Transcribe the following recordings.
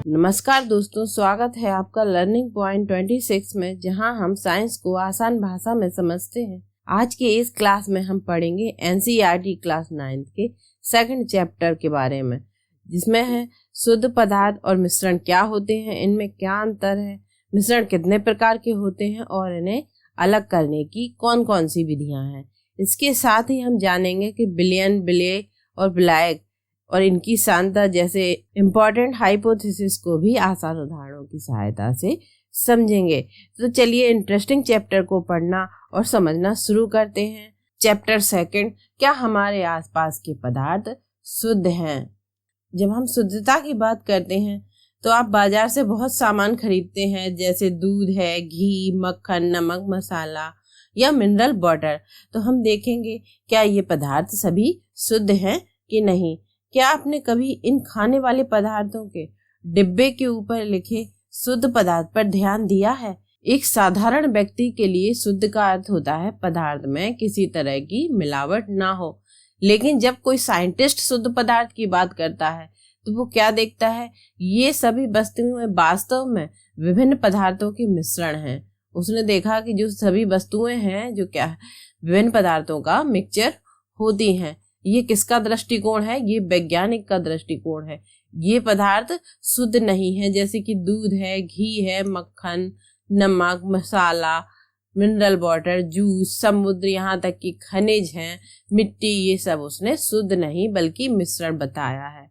नमस्कार दोस्तों, स्वागत है आपका लर्निंग पॉइंट 26 में, जहां हम साइंस को आसान भाषा में समझते हैं। आज के इस क्लास में हम पढ़ेंगे एनसीईआरटी क्लास 9 के सेकंड चैप्टर के बारे में, जिसमें है शुद्ध पदार्थ और मिश्रण क्या होते हैं, इनमें क्या अंतर है, मिश्रण कितने प्रकार के होते हैं और इन्हें अलग करने की कौन कौन सी विधियां हैं। इसके साथ ही हम जानेंगे कि विलयन, विलेय और विलायक और इनकी सांद्रता जैसे इम्पोर्टेंट हाइपोथेसिस को भी आसान उदाहरणों की सहायता से समझेंगे। तो चलिए इंटरेस्टिंग चैप्टर को पढ़ना और समझना शुरू करते हैं। चैप्टर सेकंड, क्या हमारे आसपास के पदार्थ शुद्ध हैं। जब हम शुद्धता की बात करते हैं तो आप बाजार से बहुत सामान खरीदते हैं, जैसे दूध है, घी, मक्खन, नमक, मसाला या मिनरल वाटर। तो हम देखेंगे क्या ये पदार्थ सभी शुद्ध हैं कि नहीं। क्या आपने कभी इन खाने वाले पदार्थों के डिब्बे के ऊपर लिखे शुद्ध पदार्थ पर ध्यान दिया है। एक साधारण व्यक्ति के लिए शुद्ध का अर्थ होता है पदार्थ में किसी तरह की मिलावट ना हो, लेकिन जब कोई साइंटिस्ट शुद्ध पदार्थ की बात करता है तो वो क्या देखता है, ये सभी वस्तुएं वास्तव में विभिन्न पदार्थों के मिश्रण हैं। उसने देखा कि जो सभी वस्तुएं हैं जो क्या विभिन्न पदार्थों का मिक्सचर होती हैं। ये किसका दृष्टिकोण है? ये वैज्ञानिक का दृष्टिकोण है। ये पदार्थ शुद्ध नहीं है, जैसे कि दूध है, घी है, मक्खन, नमक, मसाला, मिनरल वाटर, जूस, समुद्र, यहाँ तक कि खनिज हैं, मिट्टी, ये सब उसने शुद्ध नहीं बल्कि मिश्रण बताया है।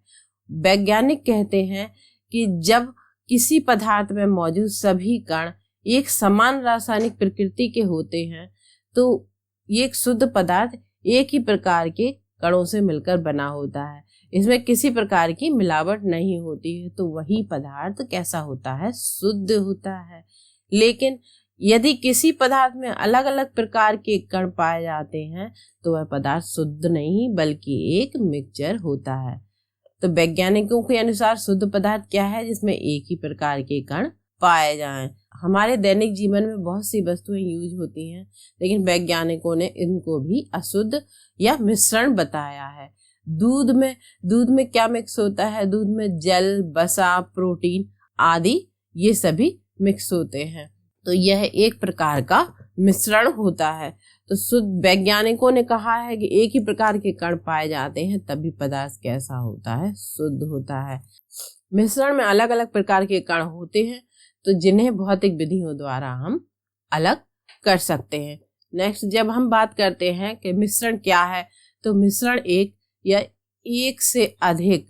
वैज्ञानिक कहते हैं कि जब किसी पदार्थ में मौजूद सभी कण एक समान रासायनिक प्रकृति के होते हैं तो एक शुद्ध पदार्थ एक ही प्रकार के कणों से मिलकर बना होता है, इसमें किसी प्रकार की मिलावट नहीं होती है, तो वही पदार्थ कैसा होता है? शुद्ध होता है। लेकिन यदि किसी पदार्थ में अलग अलग प्रकार के कण पाए जाते हैं तो वह पदार्थ शुद्ध नहीं बल्कि एक मिक्सचर होता है। तो वैज्ञानिकों के अनुसार शुद्ध पदार्थ क्या है? जिसमें एक ही प्रकार के कण पाए जाएं। हमारे दैनिक जीवन में बहुत सी वस्तुएं यूज होती हैं, लेकिन वैज्ञानिकों ने इनको भी अशुद्ध या मिश्रण बताया है। दूध में क्या मिक्स होता है? दूध में जल, वसा, प्रोटीन आदि ये सभी मिक्स होते हैं, तो यह एक प्रकार का मिश्रण होता है। तो शुद्ध वैज्ञानिकों ने कहा है कि एक ही प्रकार के कण पाए जाते हैं तभी पदार्थ कैसा होता है? शुद्ध होता है। मिश्रण में अलग अलग प्रकार के कण होते हैं तो जिन्हें भौतिक विधियों द्वारा हम अलग कर सकते हैं। नेक्स्ट, जब हम बात करते हैं कि मिश्रण क्या है, तो मिश्रण एक या एक से अधिक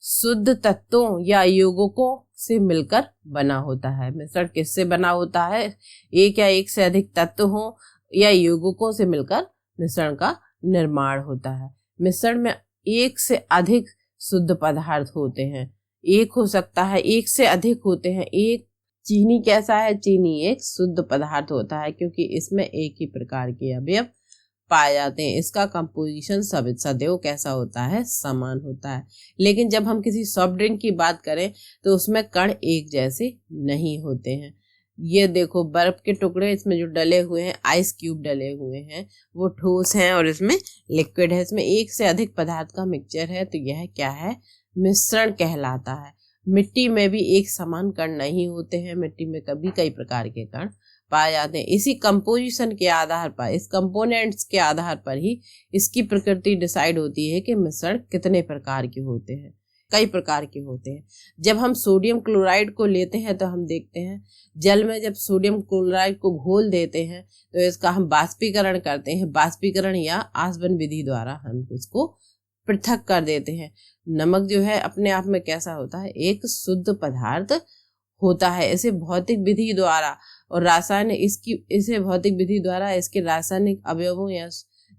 शुद्ध तत्वों या यौगिकों से मिलकर बना होता है। मिश्रण किससे बना होता है? एक या एक से अधिक तत्व हो या यौगिकों से मिलकर मिश्रण का निर्माण होता है। मिश्रण में एक से अधिक शुद्ध पदार्थ होते हैं, एक हो सकता है, एक से अधिक होते हैं। एक चीनी कैसा है? चीनी एक शुद्ध पदार्थ होता है क्योंकि इसमें एक ही प्रकार के अवयव पाए जाते हैं। इसका कंपोजिशन सदैव कैसा होता है? समान होता है। लेकिन जब हम किसी सॉफ्ट ड्रिंक की बात करें तो उसमें कण एक जैसे नहीं होते हैं। ये देखो बर्फ के टुकड़े इसमें जो डले हुए हैं, आइस क्यूब डले हुए हैं, वो ठोस हैं और इसमें लिक्विड है। इसमें एक से अधिक पदार्थ का मिक्सचर है, तो यह क्या है? मिश्रण कहलाता है। मिट्टी में भी एक समान कण नहीं होते हैं, मिट्टी में कभी कई प्रकार के कण पाए जाते हैं। इसी कंपोजिशन के आधार पर, इस कंपोनेंट्स के आधार पर ही इसकी प्रकृति डिसाइड होती है कि मिश्रण कितने प्रकार के होते हैं। कई प्रकार के होते हैं। जब हम सोडियम क्लोराइड को लेते हैं तो हम देखते हैं जल में जब सोडियम क्लोराइड को घोल देते हैं तो इसका हम बाष्पीकरण करते हैं। बाष्पीकरण या आसवन विधि द्वारा हम इसको पृथक कर देते हैं। नमक जो है अपने आप में कैसा होता है? एक शुद्ध पदार्थ होता है। इसे भौतिक विधि द्वारा और इसे भौतिक विधि द्वारा इसके रासायनिक अवयवों या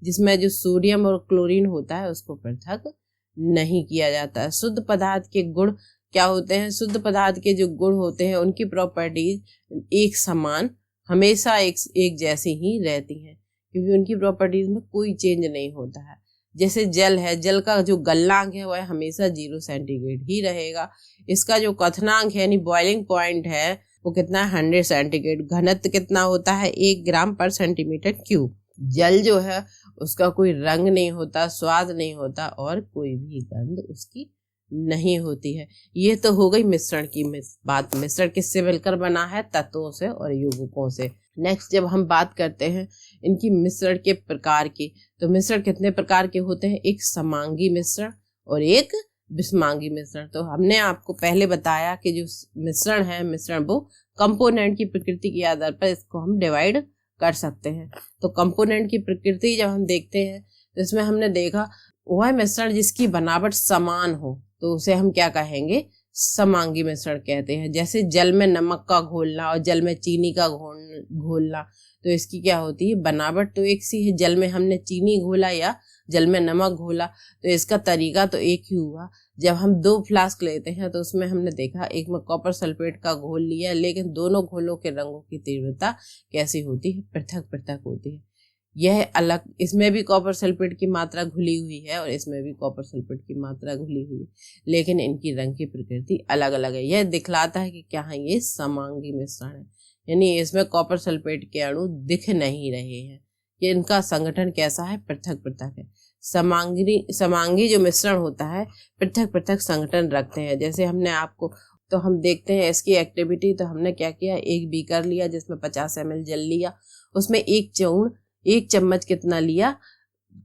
जिसमें जो सोडियम और क्लोरीन होता है उसको पृथक नहीं किया जाता है। शुद्ध पदार्थ के गुण क्या होते हैं? शुद्ध पदार्थ के जो गुण होते हैं उनकी प्रॉपर्टीज एक समान हमेशा एक जैसी ही रहती हैं, क्योंकि उनकी प्रॉपर्टीज में कोई चेंज नहीं होता है। जैसे जल है, जल का जो गलनांक है वह हमेशा 0 सेंटीग्रेड ही रहेगा। इसका जो क्वथनांक है यानी बॉइलिंग पॉइंट है वो कितना है? 100 सेंटीग्रेड। घनत्व कितना होता है? 1 ग्राम पर सेंटीमीटर क्यूब। जल जो है उसका कोई रंग नहीं होता, स्वाद नहीं होता और कोई भी गंध उसकी नहीं होती है। ये तो हो गई मिश्रण की बात। मिश्रण किससे मिलकर बना है? तत्वों से और यौगिकों से। नेक्स्ट जब हम बात करते हैं इनकी मिश्रण के प्रकार की, तो मिश्रण कितने प्रकार के होते हैं? एक समांगी मिश्रण और एक विषमांगी मिश्रण। तो हमने आपको पहले बताया कि जो मिश्रण है, मिश्रण वो कंपोनेंट की प्रकृति के आधार पर इसको हम डिवाइड कर सकते हैं। तो कंपोनेंट की प्रकृति जब हम देखते हैं तो इसमें हमने देखा वह मिश्रण जिसकी बनावट समान हो तो उसे हम क्या कहेंगे? समांगी मिश्रण कहते हैं। जैसे जल में नमक का घोलना और जल में चीनी का घोलना, तो इसकी क्या होती है? बनावट तो एक सी है। जल में हमने चीनी घोला या जल में नमक घोला तो इसका तरीका तो एक ही हुआ। जब हम 2 फ्लास्क लेते हैं तो उसमें हमने देखा एक में कॉपर सल्फेट का घोल लिया, लेकिन दोनों घोलों के रंगों की तीव्रता कैसी होती है? पृथक पृथक होती है। यह अलग, इसमें भी कॉपर सल्फेट की मात्रा घुली हुई है और इसमें भी कॉपर सल्फेट की मात्रा घुली हुई है, लेकिन इनकी रंग की प्रकृति अलग अलग है। यह दिखलाता है कि क्या है? ये समांगी मिश्रण है, यानी इसमें कॉपर सल्फेट के अणु दिख नहीं रहे हैं। ये इनका संगठन कैसा है? पृथक पृथक है। समांगी जो मिश्रण होता है पृथक पृथक संगठन रखते हैं। जैसे हमने आपको, तो हम देखते हैं इसकी एक्टिविटी। तो हमने क्या किया? एक बीकर लिया जिसमें 50 ml जल लिया, उसमें एक चम्मच कितना लिया?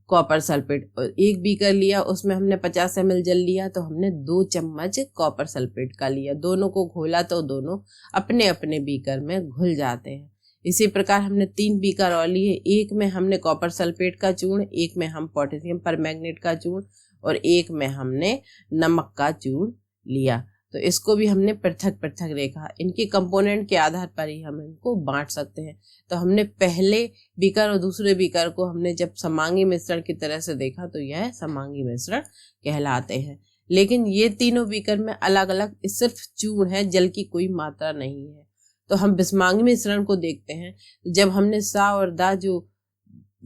Copper sulphate. और एक बीकर लिया उसमें हमने 50 ml जल लिया तो हमने 2 चम्मच कॉपर सल्फेट का लिया। दोनों को घोला तो दोनों अपने अपने बीकर में घुल जाते हैं। इसी प्रकार हमने 3 बीकर और लिए। एक में हमने कॉपर सल्फेट का चूर्ण, एक में हम पोटेशियम परमैंगनेट का चूर्ण और एक में हमने नमक का चूर्ण लिया। तो इसको भी हमने पृथक पृथक देखा। इनके कंपोनेंट के आधार पर ही हम इनको बांट सकते हैं। तो हमने पहले बीकर और दूसरे बीकर को हमने जब समांगी मिश्रण की तरह से देखा तो यह समांगी मिश्रण कहलाते हैं। लेकिन ये तीनों बीकर में अलग अलग सिर्फ चूर्ण है, जल की कोई मात्रा नहीं है। तो हम विषमांगी मिश्रण को देखते हैं। जब हमने सा और दा जो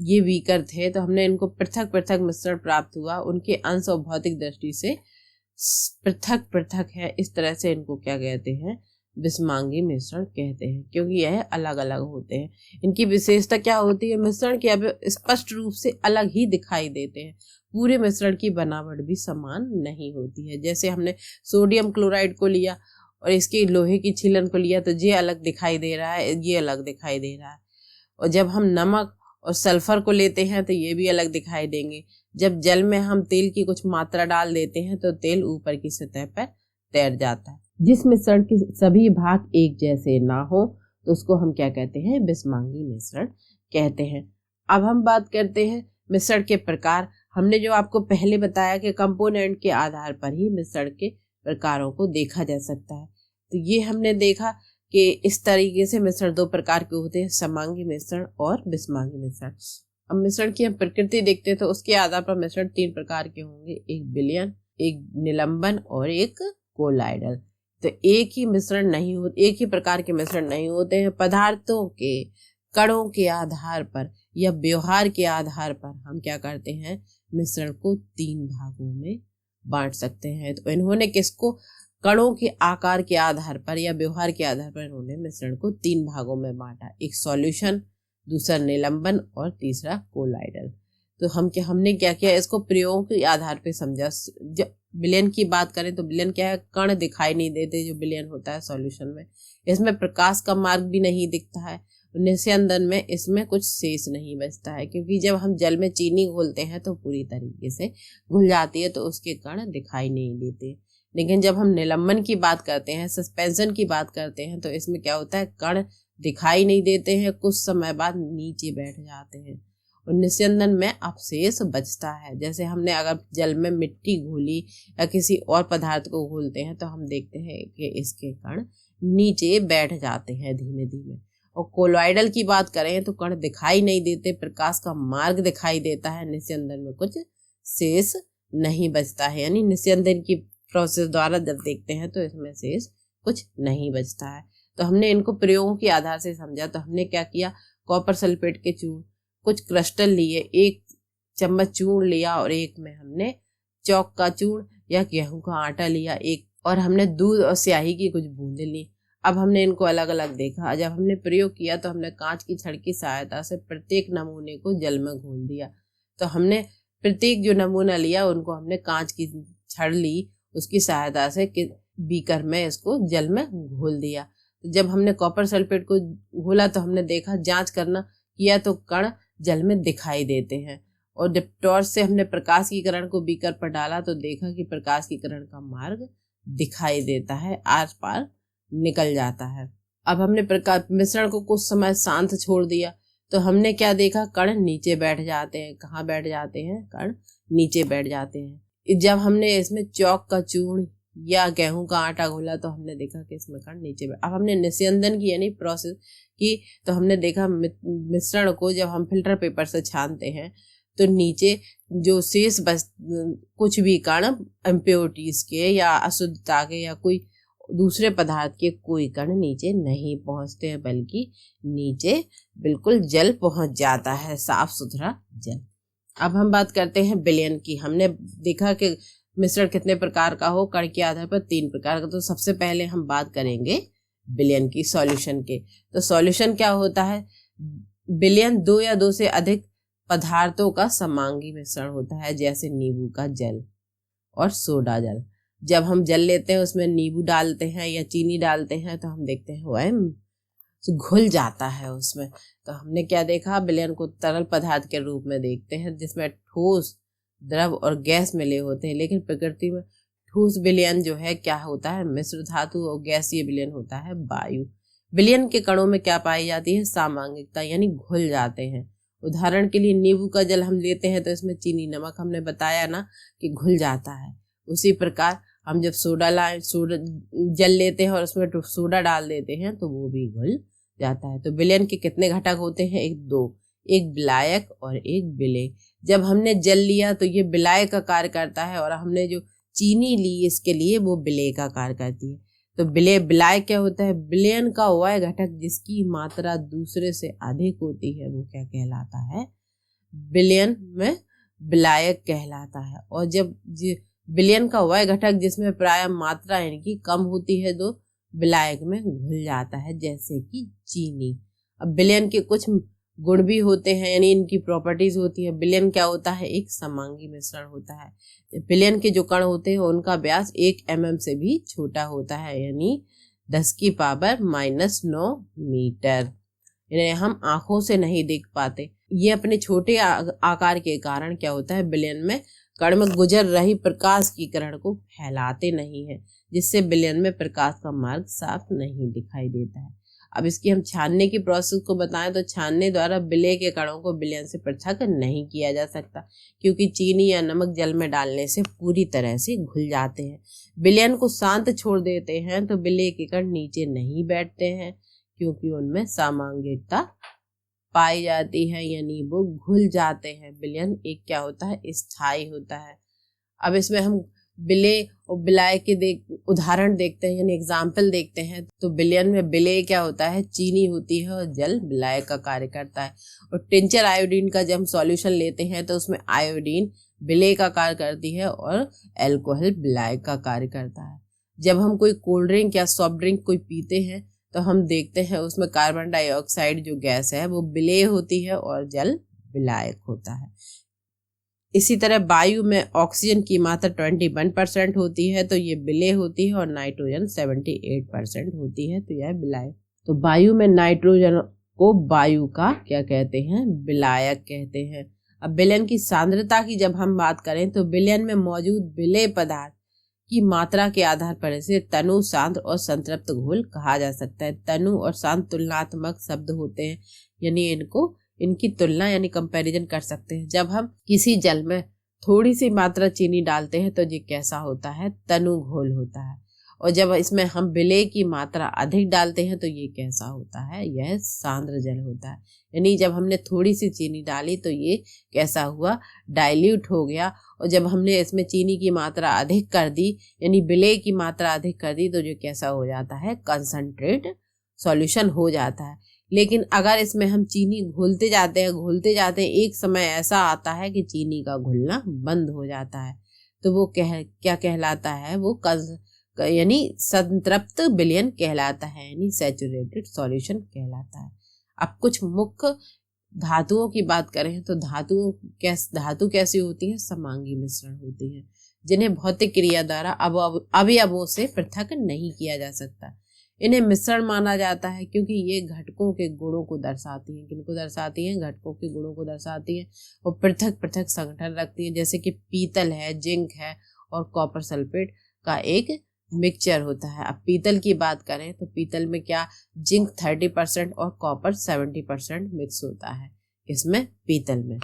ये बीकर थे तो हमने इनको पृथक पृथक मिश्रण प्राप्त हुआ। उनके अंश और भौतिक दृष्टि से पृथक पृथक है, इस तरह से इनको क्या कहते हैं? विषमांगी मिश्रण कहते हैं, क्योंकि यह अलग अलग होते हैं। इनकी विशेषता क्या होती है? मिश्रण के अब स्पष्ट रूप से अलग ही दिखाई देते हैं। पूरे मिश्रण की बनावट भी समान नहीं होती है। जैसे हमने सोडियम क्लोराइड को लिया और इसके लोहे की छीलन को लिया तो ये अलग दिखाई दे रहा है, ये अलग दिखाई दे रहा है। और जब हम नमक और सल्फर को लेते हैं तो ये भी अलग दिखाई देंगे। जब जल में हम तेल की कुछ मात्रा डाल देते हैं तो तेल ऊपर की सतह पर तैर जाता है। जिस मिश्रण के सभी भाग एक जैसे ना हो तो उसको हम क्या कहते हैं? विषमांगी मिश्रण कहते हैं। अब हम बात करते हैं मिश्रण के प्रकार। हमने जो आपको पहले बताया कि कंपोनेंट के आधार पर ही मिश्रण के प्रकारों को देखा जा सकता है। तो ये हमने देखा कि इस तरीके से मिश्रण 2 प्रकार के होते हैं, समांगी मिश्रण और विषमांगी मिश्रण। अब मिश्रण की हम प्रकृति देखते हैं तो उसके आधार पर मिश्रण 3 प्रकार के होंगे, एक विलयन, एक निलंबन और एक कोलाइडल। तो एक ही प्रकार के मिश्रण नहीं होते हैं। पदार्थों के कणों के आधार पर या व्यवहार के आधार पर हम क्या करते हैं? मिश्रण को 3 भागों में बांट सकते हैं। तो इन्होंने किसको? कणों के आकार के आधार पर या व्यवहार के आधार पर इन्होंने मिश्रण को 3 भागों में बांटा, एक सॉल्यूशन, दूसरा निलंबन और तीसरा कोलाइडल। तो हमने क्या किया? इसको प्रयोगों के आधार पर समझा। जब विलयन की बात करें तो विलयन क्या है? कण दिखाई नहीं देते जो विलयन होता है सॉल्यूशन में। इसमें प्रकाश का मार्ग भी नहीं दिखता है। निस्यंदन में इसमें कुछ शेष नहीं बचता है, क्योंकि जब हम जल में चीनी घोलते हैं तो पूरी तरीके से घुल जाती है तो उसके कण दिखाई नहीं देते। लेकिन जब हम निलंबन की बात करते हैं, सस्पेंशन की बात करते हैं, तो इसमें क्या होता है? कण दिखाई नहीं देते हैं, कुछ समय बाद नीचे बैठ जाते हैं और निस्यंदन में अवशेष बचता है। जैसे हमने अगर जल में मिट्टी घोली या किसी और पदार्थ को घोलते हैं तो हम देखते हैं कि इसके कण नीचे बैठ जाते हैं धीमे धीमे। और कोलॉइडल की बात करें तो कण दिखाई नहीं देते, प्रकाश का मार्ग दिखाई देता है, निस्यंदन में कुछ शेष नहीं बचता है। यानी निस्यंदन की प्रोसेस द्वारा जब देखते हैं तो इसमें शेष कुछ नहीं बचता है। तो हमने इनको प्रयोगों के आधार से समझा। तो हमने क्या किया? कॉपर सल्फेट के चूर्ण कुछ क्रिस्टल लिए, 1 चम्मच चूर्ण लिया और एक में हमने चौक का चूर्ण या गेहूं का आटा लिया एक, और हमने दूध और स्याही की कुछ बूंदें ली। अब हमने इनको अलग अलग देखा। जब हमने प्रयोग किया तो हमने कांच की छड़ की सहायता से प्रत्येक नमूने को जल में घोल दिया। तो हमने प्रत्येक जो नमूना लिया उनको हमने कांच की छड़ ली उसकी सहायता से बीकर में इसको जल में घोल दिया। तो जब हमने कॉपर सल्फेट को घोला तो हमने देखा, जांच करना किया तो कण जल में दिखाई देते हैं। और जब टॉर्च से हमने प्रकाश की किरण को बीकर पर डाला तो देखा कि प्रकाश की किरण का मार्ग दिखाई देता है, आर पार निकल जाता है। अब हमने मिश्रण को कुछ समय शांत छोड़ दिया तो हमने क्या देखा, कण नीचे बैठ जाते हैं। कहाँ बैठ जाते हैं? कण नीचे बैठ जाते हैं। जब हमने इसमें चौक का चूर्ण या गेहूं का आटा घोला तो हमने देखा कि इसमें कण नीचे बैठ। अब हमने निस्यंदन की यानी प्रोसेस की तो हमने देखा मिश्रण को जब हम फिल्टर पेपर से छानते हैं तो नीचे जो शेष बस कुछ भी कण इम्प्योरिटीज के या अशुद्धता के या कोई दूसरे पदार्थ के कोई कण नीचे नहीं पहुंचते हैं, बल्कि नीचे बिल्कुल जल पहुंच जाता है, साफ सुथरा जल। अब हम बात करते हैं विलयन की। हमने देखा कि मिश्रण कितने प्रकार का हो, कण के आधार पर 3 प्रकार का। तो सबसे पहले हम बात करेंगे विलयन की, सॉल्यूशन के। तो सॉल्यूशन क्या होता है? विलयन 2 या 2 से अधिक पदार्थों का समांगी मिश्रण होता है, जैसे नींबू का जल और सोडा जल। जब हम जल लेते हैं उसमें नींबू डालते हैं या चीनी डालते हैं तो हम देखते हैं वह घुल जाता है उसमें। तो हमने क्या देखा, विलयन को तरल पदार्थ के रूप में देखते हैं जिसमें ठोस, द्रव और गैस मिले होते हैं। लेकिन प्रकृति में ठोस विलयन जो है क्या होता है? मिश्र धातु, और गैसीय विलयन होता है वायु। विलयन के कणों में क्या पाई जाती है? सामांगिकता, यानी घुल जाते हैं। उदाहरण के लिए नींबू का जल हम लेते हैं तो इसमें चीनी, नमक हमने बताया ना कि घुल जाता है। उसी प्रकार हम जब सोडा जल लेते हैं और उसमें सोडा डाल देते हैं तो वो भी घुल जाता है। तो विलयन के कितने घटक होते हैं? एक विलायक और एक विलेय। जब हमने जल लिया तो ये विलायक का कार्य करता है और हमने जो चीनी ली इसके लिए वो विलेय का कार्य करती है। तो विलायक क्या होता है? विलयन का वह घटक जिसकी मात्रा दूसरे से अधिक होती है वो क्या कहलाता है? विलयन में विलायक कहलाता है। और जब विलयन का वह घटक जिसमें प्राय मात्रा यानी कम होती है तो विलायक में घुल जाता है, जैसे कि चीनी। अब विलयन के कुछ गुण भी होते हैं, यानी इनकी प्रॉपर्टीज होती है। विलयन क्या होता है? एक समांगी मिश्रण होता है। विलयन के जो कण होते हैं उनका व्यास 1 mm से भी छोटा होता है, यानी 10⁻⁻9 मीटर। इन्हें हम आंखों से नहीं देख पाते। ये अपने छोटे आकार के कारण क्या होता है? विलयन में कण में गुजर रही प्रकाश की किरण को फैलाते नहीं है, जिससे विलयन में प्रकाश का मार्ग साफ नहीं दिखाई देता है। अब इसकी हम छानने की प्रोसेस को बताएं तो छानने द्वारा विलेय के कणों को विलयन से पृथक नहीं किया जा सकता, क्योंकि चीनी या नमक जल में डालने से पूरी तरह से घुल जाते हैं। विलयन को शांत छोड़ देते हैं तो विलेय के कण नीचे नहीं बैठते हैं, क्योंकि उनमें सामांगिकता पाई जाती है, यानी वो घुल जाते हैं। विलयन एक क्या होता है? स्थायी होता है। अब इसमें हम विलेय और विलायक के उदाहरण देखते हैं, यानी एग्जाम्पल देखते हैं। तो विलयन में विलेय क्या होता है? चीनी होती है और जल विलायक का कार्य करता है। और टिंचर आयोडीन का जब हम सॉल्यूशन लेते हैं तो उसमें आयोडीन विलेय का कार्य करती है और अल्कोहल विलायक का कार्य करता है। जब हम कोई कोल्ड ड्रिंक या सॉफ्ट ड्रिंक कोई पीते हैं तो हम देखते हैं उसमें कार्बन डाइऑक्साइड जो गैस है वो विलेय होती है और जल विलायक होता है। इसी तरह वायु में ऑक्सीजन की मात्रा 21% होती है तो ये विलेय होती है, और नाइट्रोजन 78% होती है तो यह विलायक। तो वायु में नाइट्रोजन को वायु का क्या कहते हैं? विलायक कहते हैं। अब विलयन की सांद्रता की जब हम बात करें तो विलयन में मौजूद विलेय पदार्थ की मात्रा के आधार पर इसे तनु, सांद्र और संतृप्त घोल कहा जा सकता है। तनु और सांद्र तुलनात्मक शब्द होते हैं, यानी इनकी तुलना यानी कंपैरिजन कर सकते हैं। जब हम किसी जल में थोड़ी सी मात्रा चीनी डालते हैं तो ये कैसा होता है? तनु घोल होता है। और जब इसमें हम विलेय की मात्रा अधिक डालते हैं तो ये कैसा होता है? यह सांद्र जल होता है। यानी जब हमने थोड़ी सी चीनी डाली तो ये कैसा हुआ? डाइल्यूट हो गया। और जब हमने इसमें चीनी की मात्रा अधिक कर दी यानी विलेय की मात्रा अधिक कर दी तो जो कैसा हो जाता है? कंसंट्रेट सॉल्यूशन हो जाता है। लेकिन अगर इसमें हम चीनी घोलते जाते हैं, एक समय ऐसा आता है कि चीनी का घुलना बंद हो जाता है, तो वो क्या कहलाता है? वो यानी संतृप्त विलयन कहलाता है, यानी सैचुरेटेड सॉल्यूशन कहलाता है। अब कुछ मुख्य धातुओं की बात करें तो धातु कैसी होती है? समांगी मिश्रण होती है। जिन्हें भौतिक क्रिया द्वारा अवयवों से पृथक नहीं किया जा सकता। इन्हें मिश्रण माना जाता है क्योंकि ये घटकों के गुणों को दर्शाती हैं। किनको दर्शाती हैं? घटकों के गुणों को दर्शाती हैं और पृथक पृथक संगठन रखती हैं। जैसे कि पीतल है, जिंक है और कॉपर सल्फेट का एक मिक्सचर होता है। अब पीतल की बात करें तो पीतल में क्या जिंक 30% और कॉपर 70% मिक्स होता है। इसमें पीतल में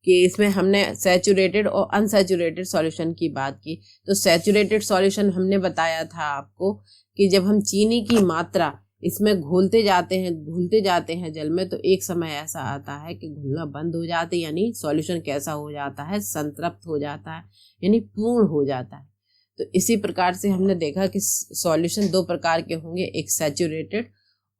कि इसमें हमने सैचुरेटेड और अनसैचुरेटेड सॉल्यूशन की बात की। तो सैचुरेटेड सॉल्यूशन हमने बताया था आपको कि जब हम चीनी की मात्रा इसमें घोलते जाते हैं जल में, तो एक समय ऐसा आता है कि घुलना बंद हो जाता है, यानी सॉल्यूशन कैसा हो जाता है? संतृप्त हो जाता है, यानी पूर्ण हो जाता है। तो इसी प्रकार से हमने देखा कि सॉल्यूशन दो प्रकार के होंगे, एक सैचुरेटेड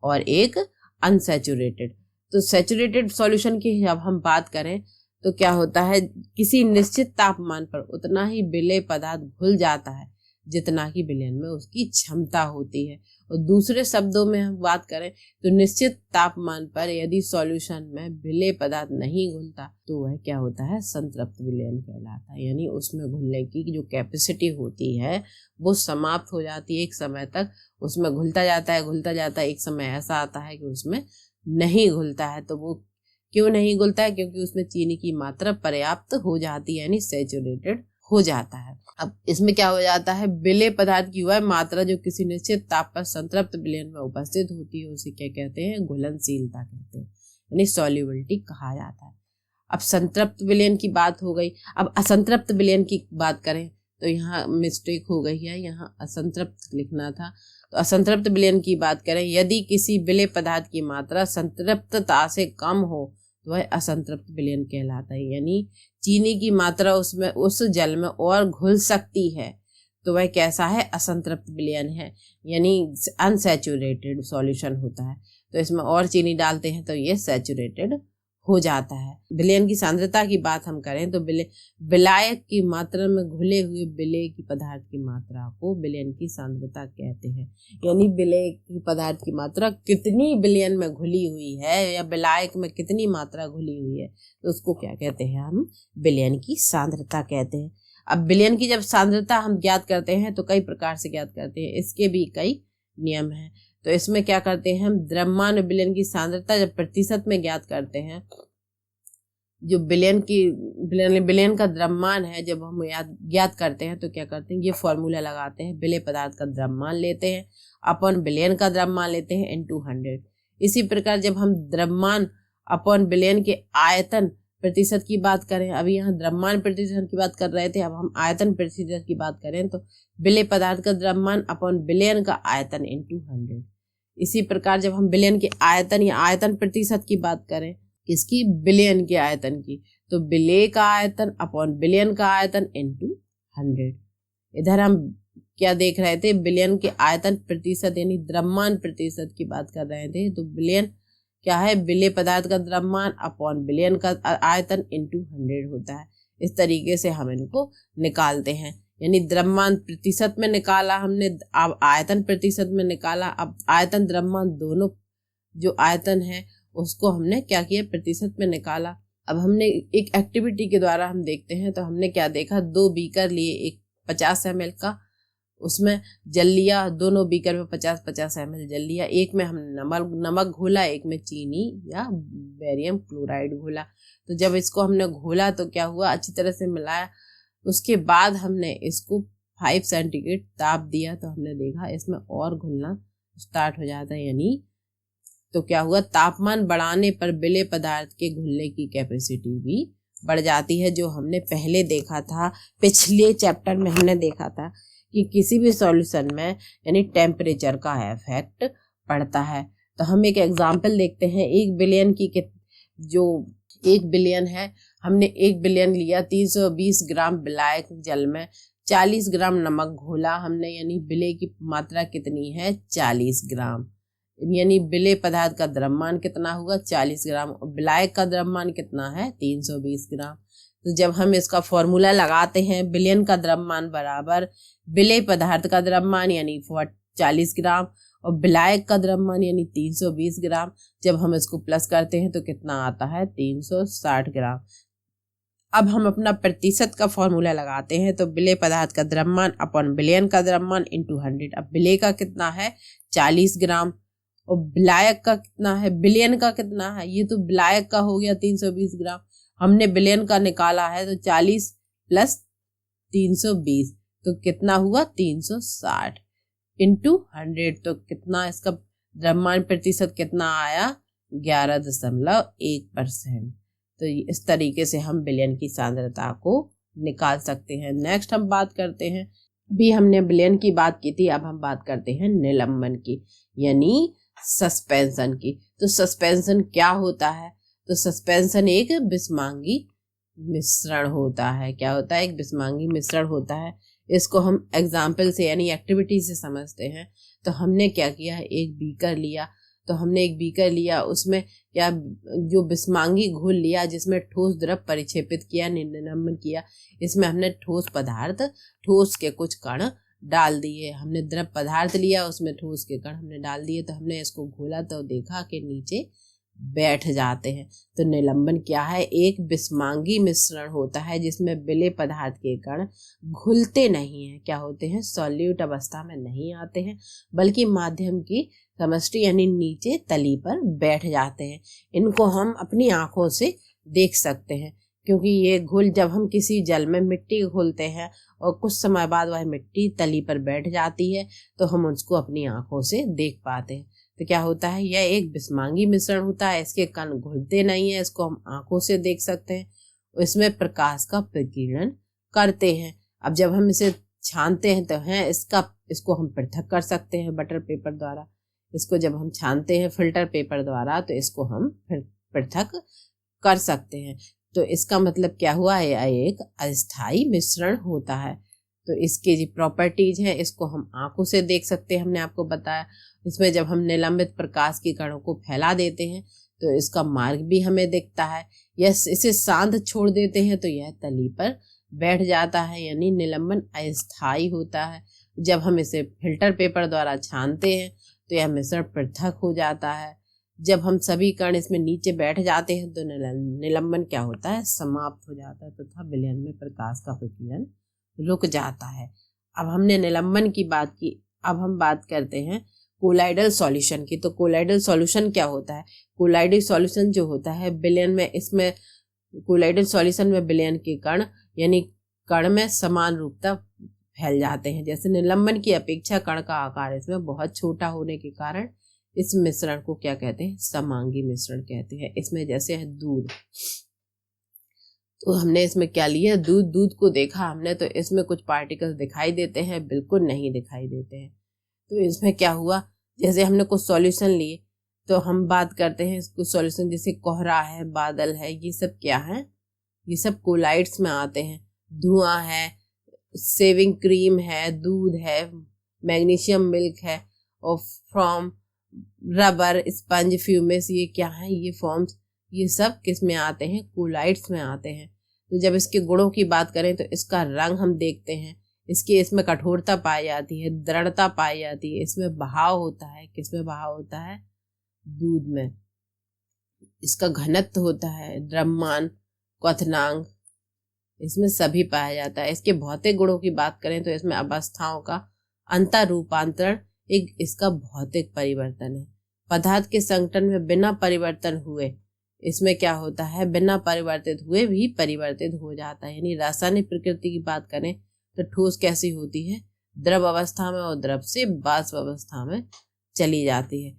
और एक अनसैचुरेटेड। तो सैचुरेटेड सॉल्यूशन की जब हम बात करें तो क्या होता है, किसी निश्चित तापमान पर उतना ही विलेय पदार्थ घुल जाता है जितना कि विलयन में उसकी क्षमता होती है। और दूसरे शब्दों में हम बात करें तो निश्चित तापमान पर यदि सॉल्यूशन में विलेय पदार्थ नहीं घुलता तो वह क्या होता है? संतृप्त विलयन कहलाता है, यानी उसमें घुलने की जो कैपेसिटी होती है वो समाप्त हो जाती है। एक समय तक उसमें घुलता जाता है, एक समय ऐसा आता है कि उसमें नहीं घुलता है। तो वो क्यों नहीं घुलता है? क्योंकि उसमें चीनी की मात्रा पर्याप्त हो जाती है, यानी सैचुरेटेड हो जाता है। अब इसमें क्या हो जाता है, विलेय पदार्थ की वह मात्रा जो किसी निश्चित ताप पर संतृप्त विलयन में उपस्थित होती है उसे क्या कहते हैं? घुलनशीलता कहते हैं, यानी सॉल्युबिलिटी कहा जाता है। अब संतृप्त विलयन की बात हो गई। अब असंतृप्त विलयन की बात करें तो यहाँ मिस्टेक हो गई है, यहाँ असंतृप्त लिखना था। तो असंतृप्त विलयन की बात करें, यदि किसी विलेय पदार्थ की मात्रा संतृप्तता से कम हो तो वह असंतृप्त विलयन कहलाता है, यानी चीनी की मात्रा उसमें उस जल में और घुल सकती है तो वह कैसा है? असंतृप्त विलयन है, यानी अनसैचुरेटेड सॉल्यूशन होता है। तो इसमें और चीनी डालते हैं तो ये सैचुरेटेड हो जाता है। विलयन की सांद्रता की बात हम करें तो विलायक की मात्रा में घुले हुए विलेय की पदार्थ की मात्रा को विलयन की सांद्रता कहते हैं, यानी विलेय की पदार्थ की मात्रा कितनी विलयन में घुली हुई है या विलायक में कितनी मात्रा घुली हुई है तो उसको क्या कहते हैं? हम विलयन की सांद्रता कहते हैं। अब विलयन की जब सांद्रता हम ज्ञात करते हैं तो कई प्रकार से ज्ञात करते हैं, इसके भी कई नियम हैं। तो इसमें क्या करते हैं हम, द्रव्यमान विलयन की सांद्रता जब प्रतिशत में ज्ञात करते हैं, जो विलयन का द्रव्यमान है जब हम ज्ञात करते हैं तो क्या करते हैं, ये फॉर्मूला लगाते हैं, विलेय पदार्थ का द्रव्यमान लेते हैं अपन विलयन का द्रव्यमान लेते हैं इन 200। इसी प्रकार जब हम द्रव्यमान अपन विलयन के आयतन प्रतिशत की बात करें, अभी यहाँ द्रव्यमान प्रतिशत की बात कर रहे थे, अब हम आयतन प्रतिशत की बात करें तो विलेय पदार्थ का द्रव्यमान अपन विलयन का आयतन इन 200। इसी प्रकार जब हम विलयन के आयतन या आयतन प्रतिशत की बात करें, किसकी? विलयन के आयतन की, तो विलेय का आयतन अपॉन विलयन का आयतन इनटू 100। इधर हम क्या देख रहे थे, विलयन के आयतन प्रतिशत यानी द्रव्यमान प्रतिशत की बात कर रहे थे। तो विलयन क्या है? विलेय पदार्थ का द्रव्यमान अपॉन विलयन का आयतन इनटू 100 होता है। इस तरीके से हम इनको निकालते हैं, यानी द्रव्यमान प्रतिशत में निकाला हमने, अब आयतन प्रतिशत में निकाला। अब आयतन द्रव्यमान दोनों जो आयतन है उसको हमने क्या किया? प्रतिशत में निकाला। अब हमने एक एक्टिविटी के द्वारा हम देखते हैं तो हमने क्या देखा, 2 बीकर लिए, एक 50 ml का उसमें जल लिया, दोनों बीकर में 50-50 ml जल लिया, एक में हमने नमक घोला, एक में चीनी या बेरियम क्लोराइड घोला। तो जब इसको हमने घोला तो क्या हुआ, अच्छी तरह से मिलाया, उसके बाद हमने इसको 5 सेंटीग्रेड ताप दिया तो हमने देखा इसमें और घुलना स्टार्ट हो जाता है। यानी तो क्या हुआ, तापमान बढ़ाने पर विलेय पदार्थ के घुलने की कैपेसिटी भी बढ़ जाती है। जो हमने पहले देखा था, पिछले चैप्टर में हमने देखा था कि किसी भी सॉल्यूशन में यानी टेम्परेचर का इफेक्ट पड़ता है। तो हम एक एग्जांपल देखते हैं, 1 बिलियन की जो 1 बिलियन है, हमने 1 बिलियन लिया, 320 ग्राम विलायक जल में 40 ग्राम नमक घोला हमने, यानी विलेय की मात्रा कितनी है? 40 ग्राम। यानी विलेय पदार्थ का द्रव्यमान कितना हुआ? 40 ग्राम। विलायक का द्रव्यमान कितना है? 320 ग्राम। तो जब हम इसका फॉर्मूला लगाते हैं, विलयन का द्रव्यमान बराबर विलेय पदार्थ का द्रव्यमान यानी 40 ग्राम और विलायक का द्रव्यमान यानी 320 ग्राम, जब हम इसको प्लस करते हैं तो कितना आता है? 360 ग्राम। अब हम अपना प्रतिशत का फॉर्मूला लगाते हैं। तो विलेय पदार्थ का द्रव्यमान अपॉन विलयन का द्रव्यमान इंटू 100। अब विलेय का कितना है 40 ग्राम और विलायक का कितना है, विलयन का कितना है, ये तो विलायक का हो गया 320 ग्राम। हमने विलयन का निकाला है तो 40 प्लस 320 तो कितना हुआ 360 इंटू 100। तो कितना इसका द्रव्यमान प्रतिशत कितना आया 11.1%। तो इस तरीके से हम विलयन की सांद्रता को निकाल सकते हैं। नेक्स्ट हम बात करते हैं, अभी हमने विलयन की बात की थी, अब हम बात करते हैं निलंबन की यानी सस्पेंशन की। तो सस्पेंशन क्या होता है, तो सस्पेंशन एक विषमांगी मिश्रण होता है। क्या होता है, एक विषमांगी मिश्रण होता है। इसको हम एग्जाम्पल से यानी एक्टिविटी से समझते हैं। तो हमने क्या किया है, एक बीकर लिया, तो हमने एक बीकर लिया, उसमें क्या जो विषमांगी घोल लिया जिसमें ठोस द्रव परिक्षेपित किया, निलंबन किया। इसमें हमने ठोस पदार्थ, ठोस के कुछ कण डाल दिए। हमने द्रव पदार्थ लिया, उसमें ठोस के कण हमने डाल दिए। तो हमने इसको घोला तो देखा कि नीचे बैठ जाते हैं। तो निलंबन क्या है, एक विषमांगी मिश्रण होता है जिसमें विलेय पदार्थ के कण घुलते नहीं हैं, क्या होते हैं, सॉल्यूट अवस्था में नहीं आते हैं, बल्कि माध्यम की समष्टि यानी नीचे तली पर बैठ जाते हैं। इनको हम अपनी आंखों से देख सकते हैं, क्योंकि ये घुल, जब हम किसी जल में मिट्टी घोलते हैं और कुछ समय बाद वह मिट्टी तली पर बैठ जाती है तो हम उसको अपनी आंखों से देख पाते हैं। तो क्या होता है, यह एक विषमांगी मिश्रण होता है, इसके कण घुलते नहीं है, इसको हम आंखों से देख सकते हैं। इसमें प्रकाश का प्रकीर्णन करते हैं। अब जब हम इसे छानते हैं तो इसको हम पृथक कर सकते हैं बटर पेपर द्वारा। इसको जब हम छानते हैं फिल्टर पेपर द्वारा तो इसको हम फिर पृथक कर सकते हैं। तो इसका मतलब क्या हुआ, यह एक अस्थायी मिश्रण होता है। तो इसकी जो प्रॉपर्टीज हैं इसको हम आंखों से देख सकते हैं, हमने आपको बताया। इसमें जब हम निलंबित प्रकाश के कणों को फैला देते हैं तो इसका मार्ग भी हमें दिखता है। इसे शांत छोड़ देते हैं तो यह तली पर बैठ जाता है, यानी निलंबन अस्थायी होता है। जब हम इसे फिल्टर पेपर द्वारा छानते हैं तो यह मिश्रण पृथक हो जाता है। जब हम सभी कण इसमें नीचे बैठ जाते हैं तो निलंबन क्या होता है, समाप्त हो जाता है तथा विलयन में प्रकाश का प्रकीर्णन रुक जाता है। अब हमने निलंबन की बात की, अब हम बात करते हैं कोलाइडल सॉल्यूशन की। तो कोलाइडल सॉल्यूशन क्या होता है, कोलाइडल सॉल्यूशन जो होता है विलयन में, इसमें कोलाइडल सॉल्यूशन में विलयन के कण यानी कण में समान रूपता फैल जाते हैं। जैसे निलंबन की अपेक्षा कण का आकार इसमें बहुत छोटा होने के कारण इस मिश्रण को क्या कहते हैं, समांगी मिश्रण कहते हैं। इसमें जैसे है दूध, तो हमने इसमें क्या लिया, दूध को देखा हमने तो इसमें कुछ पार्टिकल्स दिखाई देते हैं, बिल्कुल नहीं दिखाई देते हैं। तो इसमें क्या हुआ, जैसे हमने कुछ सॉल्यूशन लिए तो हम बात करते हैं कुछ सॉल्यूशन जैसे कोहरा है, बादल है, ये सब क्या है, ये सब कोलाइड्स में आते हैं। धुआं है, शेविंग क्रीम है, दूध है, मैग्नीशियम मिल्क है, और फ्रॉम रबर, स्पंज, फ्यूमेस, ये क्या है, ये फॉर्म्स, ये सब किस में आते हैं, कोलाइड्स में आते हैं। तो जब इसके गुणों की बात करें तो इसका रंग हम देखते हैं, इसमें कठोरता पाई जाती है, दृढ़ता पाई जाती है, इसमें बहाव होता है, किसमें बहाव होता है, दूध में। इसका घनत्व होता है, द्रव्यमान, क्वथनांक, इसमें सभी पाया जाता है। इसके भौतिक गुणों की बात करें तो इसमें अवस्थाओं का अंतर रूपांतरण एक इसका भौतिक परिवर्तन है। पदार्थ के संगठन में बिना परिवर्तन हुए इसमें क्या होता है, बिना परिवर्तित हुए भी परिवर्तित हो जाता है। यानी रासायनिक प्रकृति की बात करें तो ठोस कैसी होती है, द्रव अवस्था में, और द्रव से वाष्प अवस्था में चली जाती है।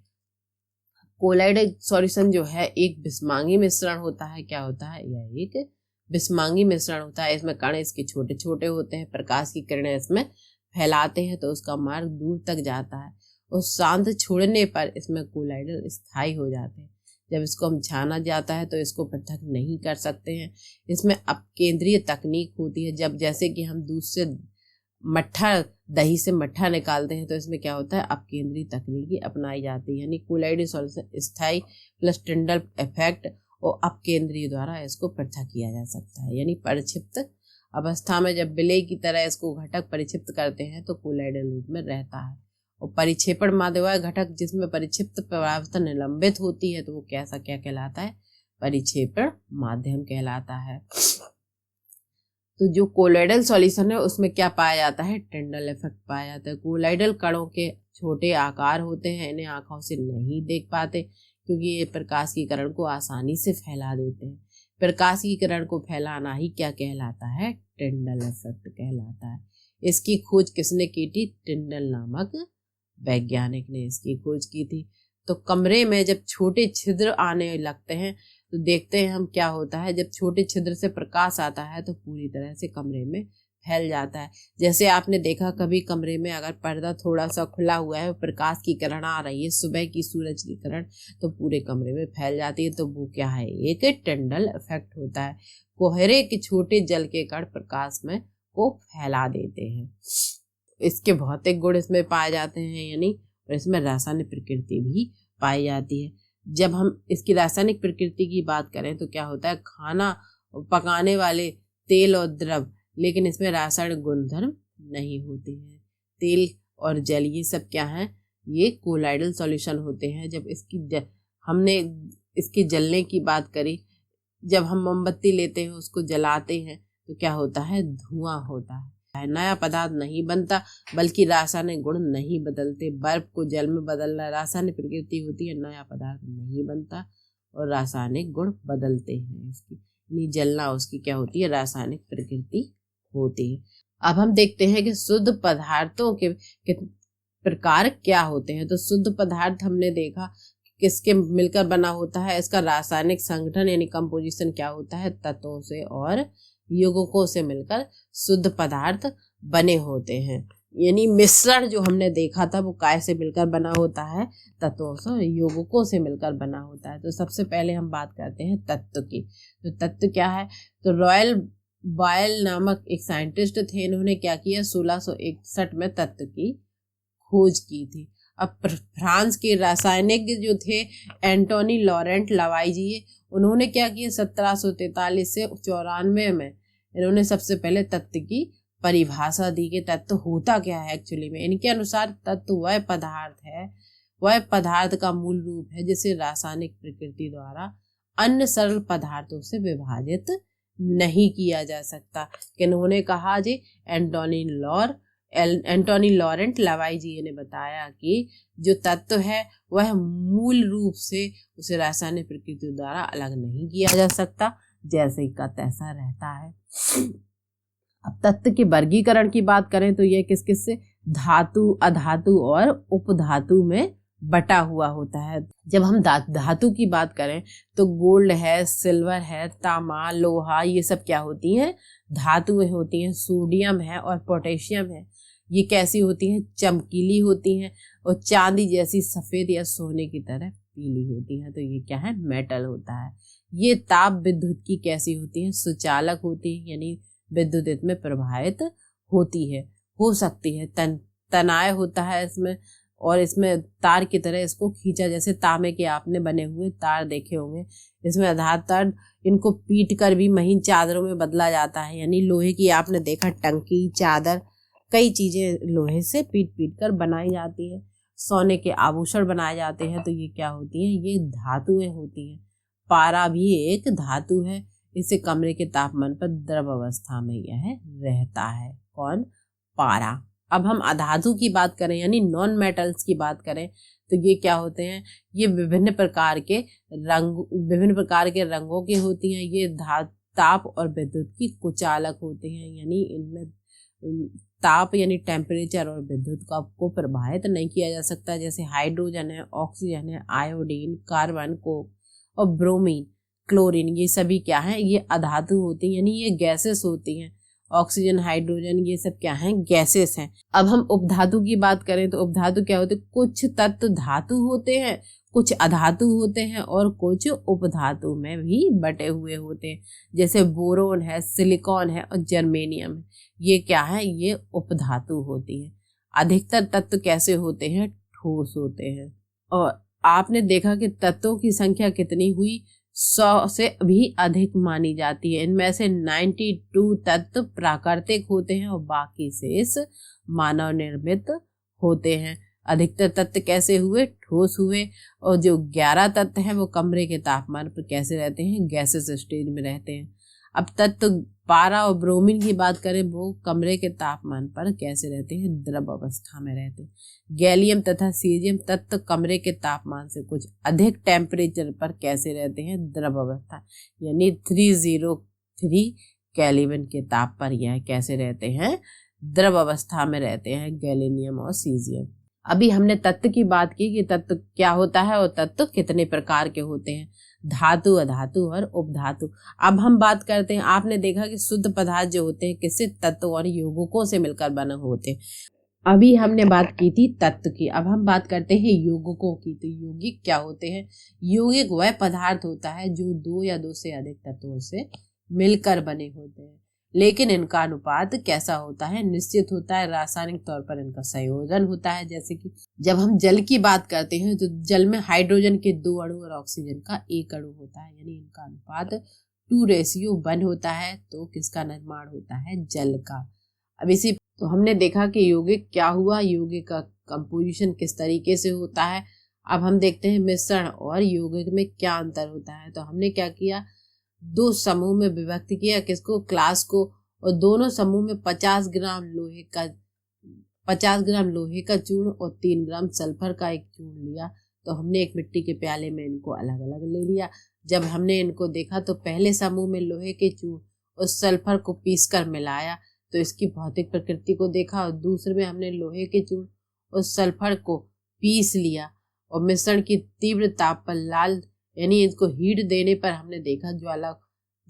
कोलाइडल सॉल्यूशन जो है एक विषमांगी मिश्रण होता है। क्या होता है, यह एक विषमांगी मिश्रण होता है। इसमें कण इसके छोटे छोटे होते हैं, प्रकाश की किरणें इसमें फैलाते हैं तो उसका मार्ग दूर तक जाता है, और शांत छोड़ने पर इसमें कोलाइडल स्थायी हो जाते हैं। जब इसको हम छाना जाता है तो इसको पृथक नहीं कर सकते हैं। इसमें अपकेंद्रीय तकनीक होती है। जब जैसे कि हम दूध से मट्ठा, दही से मट्ठा निकालते हैं तो इसमें क्या होता है, अपकेंद्रीय तकनीकी अपनाई जाती है। यानी कोलाइडल सॉल्यूशन स्थायी प्लस टिंडल इफेक्ट और अपकेंद्रीय द्वारा इसको पृथक किया जा सकता है। यानी परिक्षिप्त अवस्था में जब विलेय की तरह इसको घटक परिक्षिप्त करते हैं तो कोलाइडल रूप में रहता है। और परिक्षेपण माध्यम घटक जिसमें परिक्षिप्त परावस्था निलंबित होती है तो वो कैसा क्या कहलाता है, परिक्षेपण माध्यम कहलाता है। तो जो कोलोइडल सॉल्यूशन है उसमें क्या पाया जाता है, टिंडल इफेक्ट पाया जाता है। कोलोइडल कणों के छोटे आकार होते हैं, इन्हें आंखों से नहीं देख पाते क्योंकि ये प्रकाश की किरण को आसानी से फैला देते हैं। प्रकाश की किरण को फैलाना ही क्या कहलाता है, टिंडल इफेक्ट कहलाता है। इसकी खोज किसने की थी, टिंडल नामक वैज्ञानिक ने इसकी खोज की थी। तो कमरे में जब छोटे छिद्र आने लगते हैं तो देखते हैं हम क्या होता है, जब छोटे छिद्र से प्रकाश आता है तो पूरी तरह से कमरे में फैल जाता है। जैसे आपने देखा कभी कमरे में अगर पर्दा थोड़ा सा खुला हुआ है, प्रकाश की किरण आ रही है, सुबह की सूरज की किरण, तो पूरे कमरे में फैल जाती है, तो वो क्या है, एक टिंडल इफेक्ट होता है। कोहरे के छोटे जल के कण प्रकाश में को फैला देते हैं। इसके भौतिक गुण इसमें पाए जाते हैं, यानी और इसमें रासायनिक प्रकृति भी पाई जाती है। जब हम इसकी रासायनिक प्रकृति की बात करें तो क्या होता है, खाना पकाने वाले तेल और द्रव, लेकिन इसमें रासायनिक गुणधर्म नहीं होते हैं। तेल और जल ये सब क्या है, ये कोलोइडल सॉल्यूशन होते हैं। जब हमने इसके जलने की बात करी, जब हम मोमबत्ती लेते हैं उसको जलाते हैं तो क्या होता है, धुआं होता है। नया पदार्थ नहीं बनता बल्कि रासायनिक गुण नहीं बदलते। बर्फ को जल में बदलना रासायनिक प्रकृति होती है, नया पदार्थ नहीं बनता और रासायनिक गुण बदलते हैं इसकी, यानी जलना उसकी क्या होती है, रासायनिक प्रकृति होती है। अब हम देखते हैं कि शुद्ध पदार्थों के प्रकार क्या होते हैं। तो शुद्ध पदार्थ हमने देखा किसके मिलकर बना होता है, इसका रासायनिक संगठन यानी कंपोजिशन क्या होता है, तत्वों से और यौगिकों से मिलकर शुद्ध पदार्थ बने होते हैं। यानी मिश्रण जो हमने देखा था वो काय से मिलकर बना होता है, तत्वों से यौगिकों से मिलकर बना होता है। तो सबसे पहले हम बात करते हैं तत्व की। तो तत्व क्या है, तो रॉयल बॉयल नामक एक साइंटिस्ट थे, इन्होंने क्या किया, 1661 में तत्व की खोज की थी। अब फ्रांस के रासायनिक जो थे एंटोनी लॉरेंट लवाइजिए, उन्होंने क्या किया, 1743 से 94 में इन्होंने सबसे पहले तत्व की परिभाषा दी कि तत्व होता क्या है एक्चुअली में। इनके अनुसार तत्व वह पदार्थ है, वह पदार्थ का मूल रूप है जिसे रासायनिक प्रकृति द्वारा अन्य सरल पदार्थों से विभाजित नहीं किया जा सकता। किन्होंने कहा जी, एंटोनी लॉरेंट लवाइजिए ने बताया कि जो तत्व है वह मूल रूप से उसे रासायनिक प्रकृति द्वारा अलग नहीं किया जा सकता, जैसे का तैसा रहता है। अब तत्व के वर्गीकरण की बात करें तो यह किस किस से, धातु, अधातु और उपधातु में बटा हुआ होता है। जब हम धातु की बात करें तो गोल्ड है, सिल्वर है, तांबा, लोहा, ये सब क्या होती हैं, धातुएं होती हैं। सोडियम है और पोटेशियम है, ये कैसी होती हैं, चमकीली होती हैं और चांदी जैसी सफेद या सोने की तरह पीली होती हैं। तो ये क्या है, मेटल होता है। ये ताप विद्युत की कैसी होती हैं, सुचालक होती है, यानी विद्युत इसमें प्रभावित होती है, हो सकती है। तनाव होता है इसमें, और इसमें तार की तरह इसको खींचा, जैसे तांबे के आपने बने हुए तार देखे होंगे, इसमें आधार तार, इनको पीट कर भी महीन चादरों में बदला जाता है। यानी लोहे की आपने देखा टंकी, चादर, कई चीजें लोहे से पीट कर बनाई जाती है। सोने के आभूषण बनाए जाते हैं। तो ये क्या होती हैं, ये धातुएं होती हैं। पारा भी एक धातु है, इसे कमरे के तापमान पर द्रव अवस्था में यह रहता है। कौन, पारा। अब हम अधातु की बात करें यानी नॉन मेटल्स की बात करें तो ये क्या होते हैं, ये विभिन्न प्रकार के रंगों के होती हैं। ये ताप और विद्युत की कुचालक होते हैं, यानी इनमें ताप यानी टेम्परेचर और विद्युत को प्रभावित नहीं किया जा सकता। जैसे हाइड्रोजन है, ऑक्सीजन है, आयोडीन, कार्बन, कोक और ब्रोमीन, क्लोरीन, ये सभी क्या हैं, ये अधातु होती हैं, यानी ये गैसेस होती हैं। ऑक्सीजन, हाइड्रोजन, ये सब क्या हैं, गैसेस हैं। अब हम उपधातु की बात करें तो उपधातु क्या होते हैं, कुछ तत्व धातु होते हैं, कुछ अधातु होते हैं और कुछ उपधातु में भी बटे हुए होते हैं। जैसे बोरोन है, सिलिकॉन है और जर्मेनियम है, ये क्या है, ये उपधातु होती है। अधिकतर तत्व कैसे होते हैं, ठोस होते हैं। और आपने देखा कि तत्वों की संख्या कितनी हुई, 100 से भी अधिक मानी जाती है। इनमें से 92 तत्व प्राकृतिक होते हैं और बाकी शेष मानव निर्मित होते हैं। अधिकतर तत्व कैसे हुए, ठोस हुए। और जो 11 तत्व हैं वो कमरे के तापमान पर कैसे रहते हैं, गैसेस स्टेज में रहते हैं। अब तत्व पारा और ब्रोमीन की बात करें, वो कमरे के तापमान पर कैसे रहते हैं, द्रव अवस्था में रहते हैं। गैलियम तथा सीजियम तत्व कमरे के तापमान से कुछ अधिक टेम्परेचर पर कैसे रहते हैं, द्रव अवस्था, यानी 303 केल्विन के ताप पर यह कैसे रहते हैं, द्रव अवस्था में रहते हैं, गैलियम और सीजियम। अभी हमने तत्व की बात की कि तत्व क्या होता है और तत्व कितने प्रकार के होते हैं, धातु, अधातु और उपधातु। अब हम बात करते हैं, आपने देखा कि शुद्ध पदार्थ जो होते हैं किसी तत्व और यौगिकों से मिलकर बने होते हैं। अभी हमने बात की थी तत्व की, अब हम बात करते हैं यौगिकों की। तो यौगिक क्या होते हैं, यौगिक वह पदार्थ होता है जो दो या दो से अधिक तत्वों से मिलकर बने होते हैं, लेकिन इनका अनुपात कैसा होता है, निश्चित होता है। रासायनिक तौर पर इनका संयोजन होता है। जैसे कि जब हम जल की बात करते हैं तो जल में हाइड्रोजन के 2 अणु और ऑक्सीजन का 1 अणु होता है, यानी इनका अनुपात 2:1 होता है। तो किसका निर्माण होता है, जल का। अब इसी तो हमने देखा कि यौगिक क्या हुआ, यौगिक का कंपोजिशन किस तरीके से होता है। अब हम देखते हैं मिश्रण और यौगिक में क्या अंतर होता है। तो हमने क्या किया, 2 समूह में विभक्त किया किसको, क्लास को, और दोनों समूह में 50 ग्राम लोहे का चूर्ण और 3 ग्राम सल्फर का एक चूर्ण लिया। तो हमने एक मिट्टी के प्याले में इनको अलग अलग ले लिया। जब हमने इनको देखा तो पहले समूह में लोहे के चूर्ण और सल्फर को पीसकर मिलाया, तो इसकी भौतिक प्रकृति को देखा, और दूसरे में हमने लोहे के चूर्ण और सल्फर को पीस लिया और मिश्रण की तीव्र ताप पर लाल, यानी इसको हीट देने पर हमने देखा ज्वाला,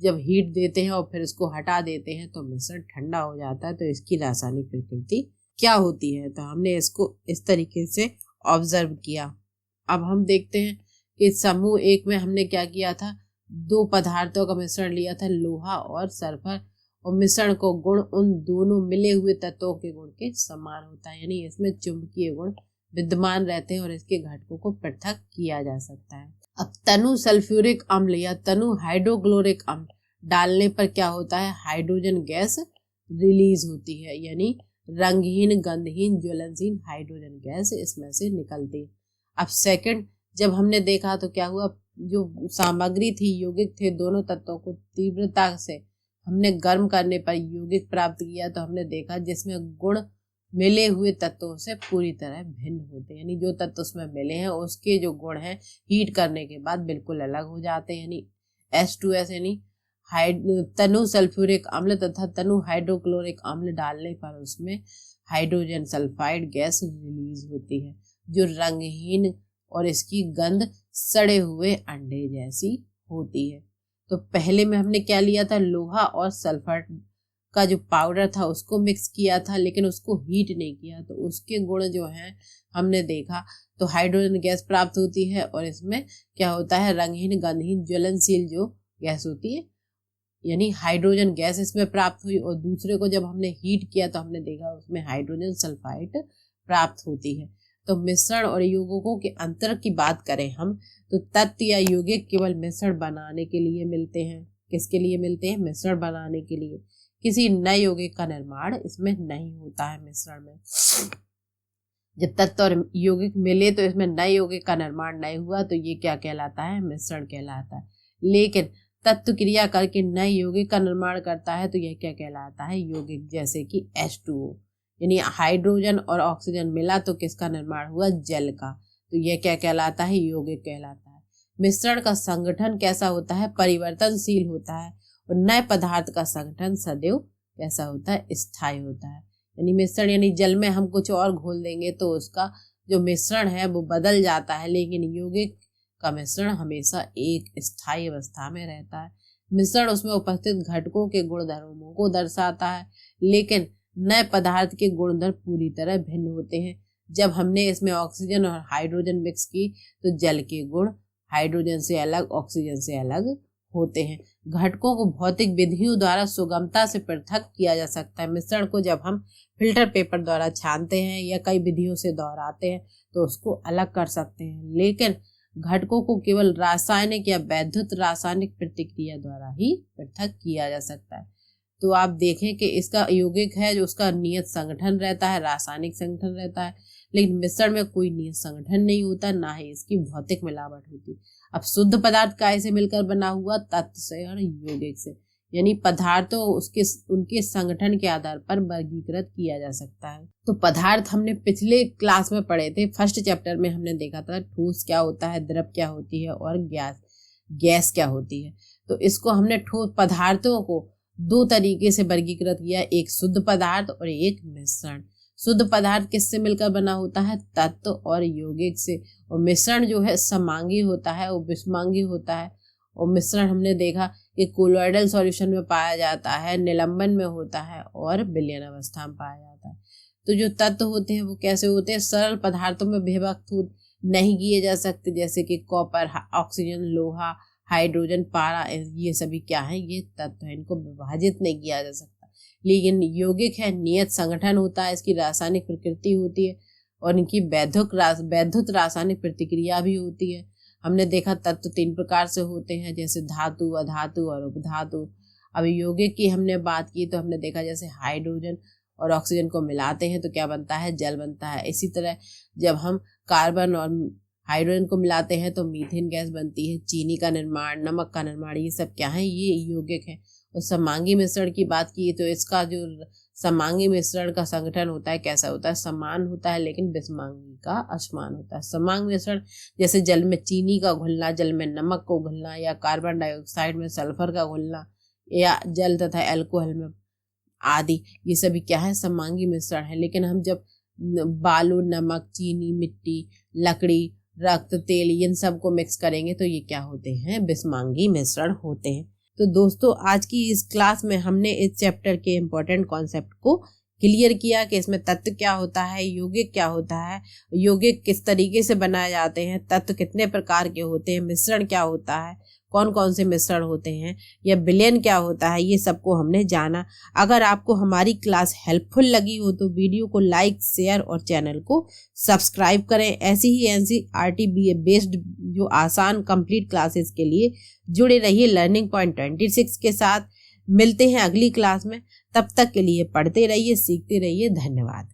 जब हीट देते हैं और फिर इसको हटा देते हैं तो मिश्रण ठंडा हो जाता है। तो इसकी रासायनिक प्रकृति क्या होती है, तो हमने इसको इस तरीके से ऑब्जर्व किया। अब हम देखते हैं कि समूह 1 में हमने क्या किया था, 2 पदार्थों का मिश्रण लिया था, लोहा और सल्फर, और मिश्रण को गुण उन दोनों मिले हुए तत्वों के गुण के समान होता है, यानी इसमें चुंबकीय गुण विद्यमान रहते हैं और इसके घटकों को पृथक किया जा सकता है। अब तनु सल्फ्यूरिक अम्ल या तनु हाइड्रोक्लोरिक अम्ल डालने पर क्या होता है, हाइड्रोजन गैस रिलीज होती है, यानी रंगहीन, गंधहीन, ज्वलनशील हाइड्रोजन गैस इसमें से निकलती है। अब सेकंड, जब हमने देखा तो क्या हुआ, जो सामग्री थी, यौगिक थे, दोनों तत्वों को तीव्रता से हमने गर्म करने पर यौगिक प्राप्त किया। तो हमने देखा जिसमें गुण मिले हुए तत्वों से पूरी तरह भिन्न होते हैं, यानी जो तत्व उसमें मिले हैं उसके जो गुण हैं हीट करने के बाद बिल्कुल अलग हो जाते हैं, यानी H2S, यानी तनु सल्फ्यूरिक अम्ल तथा तनु हाइड्रोक्लोरिक अम्ल डालने पर उसमें हाइड्रोजन सल्फाइड गैस रिलीज होती है, जो रंगहीन और इसकी गंध सड़े हुए अंडे जैसी होती है। तो पहले में हमने क्या लिया था, लोहा और सल्फर का जो पाउडर था उसको मिक्स किया था, लेकिन उसको हीट नहीं किया, तो उसके गुण जो हैं हमने देखा, तो हाइड्रोजन गैस प्राप्त होती है और इसमें क्या होता है, रंगहीन, गंधहीन, ज्वलनशील जो गैस होती है, यानी हाइड्रोजन गैस इसमें प्राप्त हुई। और दूसरे को जब हमने हीट किया तो हमने देखा उसमें हाइड्रोजन सल्फाइड प्राप्त होती है। तो मिश्रण और यौगिकों के अंतर की बात करें हम, तो तत्व या यौगिक केवल मिश्रण बनाने के लिए मिलते हैं। किसके लिए मिलते हैं, मिश्रण बनाने के लिए। किसी नए यौगिक का निर्माण इसमें नहीं होता है मिश्रण में। जब तत्व और यौगिक मिले तो इसमें नए यौगिक का निर्माण नहीं हुआ, तो ये क्या कहलाता है, मिश्रण कहलाता है। लेकिन तत्व क्रिया करके नए यौगिक का निर्माण करता है तो यह क्या कहलाता है, यौगिक। जैसे कि H2O, यानी हाइड्रोजन और ऑक्सीजन मिला तो किसका निर्माण हुआ, जल का, तो यह क्या कहलाता है, यौगिक कहलाता है। मिश्रण का संगठन कैसा होता है, परिवर्तनशील होता है, और नए पदार्थ का संगठन सदैव कैसा होता है, स्थायी होता है। यानी मिश्रण, यानी जल में हम कुछ और घोल देंगे तो उसका जो मिश्रण है वो बदल जाता है, लेकिन यौगिक का मिश्रण हमेशा एक स्थायी अवस्था में रहता है। मिश्रण उसमें उपस्थित घटकों के गुणधर्मों को दर्शाता है, लेकिन नए पदार्थ के गुणधर्म पूरी तरह भिन्न होते हैं। जब हमने इसमें ऑक्सीजन और हाइड्रोजन मिक्स की तो जल के गुण हाइड्रोजन से अलग, ऑक्सीजन से अलग होते हैं। घटकों को भौतिक विधियों द्वारा सुगमता से पृथक किया जा सकता है। मिश्रण को जब हम फिल्टर पेपर द्वारा छानते हैं या कई विधियों से दोहराते हैं तो उसको अलग कर सकते हैं, लेकिन घटकों को केवल रासायनिक या वैद्युत रासायनिक प्रतिक्रिया द्वारा ही पृथक किया जा सकता है। तो आप देखें कि इसका यौगिक है जो उसका नियत संगठन रहता है, रासायनिक संगठन रहता है, लेकिन मिश्रण में कोई नियत संगठन नहीं होता, ना ही इसकी भौतिक मिलावट होती। अब शुद्ध पदार्थ कैसे मिलकर बना हुआ, तत्व से और यौगिक से, यानी पदार्थों उसके उनके संगठन के आधार पर वर्गीकृत किया जा सकता है। तो पदार्थ हमने पिछले क्लास में पढ़े थे, फर्स्ट चैप्टर में हमने देखा था ठोस क्या होता है, द्रव क्या होती है और गैस क्या होती है। तो इसको हमने ठोस पदार्थों को दो तरीके से वर्गीकृत किया, एक शुद्ध पदार्थ और एक मिश्रण। शुद्ध पदार्थ किससे मिलकर बना होता है, तत्व और यौगिक से, और मिश्रण जो है समांगी होता है और विषमांगी होता है। और मिश्रण हमने देखा कि कोलोइडल सॉल्यूशन में पाया जाता है, निलंबन में होता है और विलयन अवस्था में पाया जाता है। तो जो तत्व होते हैं वो कैसे होते हैं, सरल पदार्थों में विभक्त नहीं किए जा सकते, जैसे कि कॉपर, ऑक्सीजन, लोहा, हाइड्रोजन, पारा, ये सभी क्या है, ये तत्व है, इनको विभाजित नहीं किया जा सकता। लेकिन यौगिक है, नियत संगठन होता है, इसकी रासायनिक प्रकृति होती है और इनकी वैद्युत रासायनिक प्रतिक्रिया भी होती है। हमने देखा तत्व 3 प्रकार से होते हैं, जैसे धातु, अधातु और उपधातु। अब यौगिक की हमने बात की तो हमने देखा जैसे हाइड्रोजन और ऑक्सीजन को मिलाते हैं तो क्या बनता है, जल बनता है। इसी तरह जब हम कार्बन और हाइड्रोजन को मिलाते हैं तो मीथेन गैस बनती है। चीनी का निर्माण, नमक का निर्माण, ये सब क्या है, ये यौगिक है। और समांगी मिश्रण की बात की तो इसका जो समांगी मिश्रण का संगठन होता है कैसा होता है, समान होता है लेकिन विषमांगी का असमान होता है। समांग मिश्रण जैसे जल में चीनी का घुलना, जल में नमक को घुलना, या कार्बन डाइऑक्साइड में सल्फर का घुलना, या जल तथा अल्कोहल में आदि, ये सभी क्या है, समांगी मिश्रण है। लेकिन हम जब बालू, नमक, चीनी, मिट्टी, लकड़ी, रक्त, तेल, इन सब को मिक्स करेंगे तो ये क्या होते हैं, विषमांगी मिश्रण होते हैं। तो दोस्तों आज की इस क्लास में हमने इस चैप्टर के इम्पोर्टेंट कॉन्सेप्ट को क्लियर किया कि इसमें तत्व क्या होता है, यौगिक क्या होता है, यौगिक किस तरीके से बनाए जाते हैं, तत्व कितने प्रकार के होते हैं, मिश्रण क्या होता है, कौन कौन से मिश्रण होते हैं, या विलयन क्या होता है, ये सबको हमने जाना। अगर आपको हमारी क्लास हेल्पफुल लगी हो तो वीडियो को लाइक, शेयर और चैनल को सब्सक्राइब करें। ऐसी ही NCERT BA बेस्ड जो आसान कंप्लीट क्लासेस के लिए जुड़े रहिए लर्निंग पॉइंट 26 के साथ। मिलते हैं अगली क्लास में, तब तक के लिए पढ़ते रहिए, सीखते रहिए। धन्यवाद।